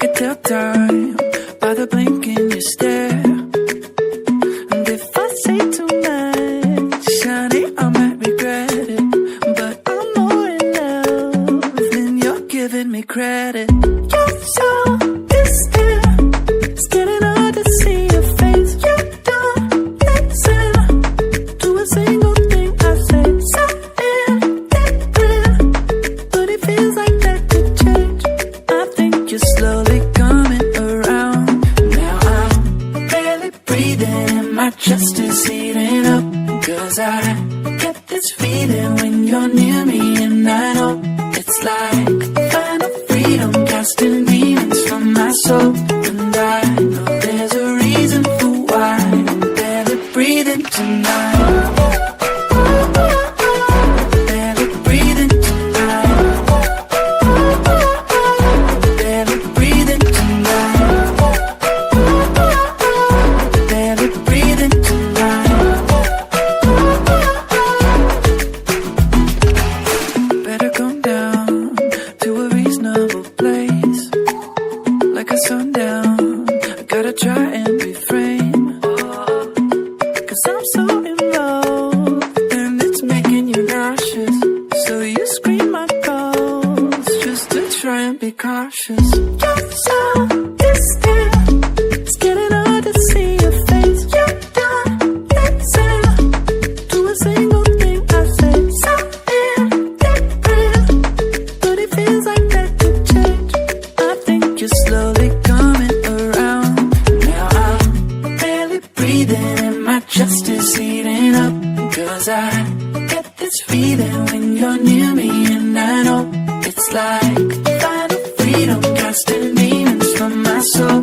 could tell time by the blink in your stare. And if I say too much, honey, I might regret it. But I'm more in love than you're giving me credit. You're so distant, it's getting hard to see your face. You don't listen to a single thing I say. Something different, but it feels like that could change. I think you're slowly coming around. Now I'm barely breathing and my chest is heating up. 'Cause I get this feeling when you're near me, and I know it's like final freedom, casting demons from my soul. And I know there's a reason for why I'm barely breathing tonight. Barely breathing tonight. Barely breathing tonight. Barely breathing tonight. Better come down to a reasonable place, like a sundown. I gotta try and refrain, 'cause I'm so involved and it's making you nauseous. So you scream my calls just to try and be cautious. You're so distant, it's getting hard to see your face. You don't listen to a single thing I say. Something different, but it feels like that could change. I think you're slowly coming around. Now I'm barely breathing and my chest is heating up. 'Cause I get this feeling when you're near me, and I know it's like final freedom, casting demons from my soul.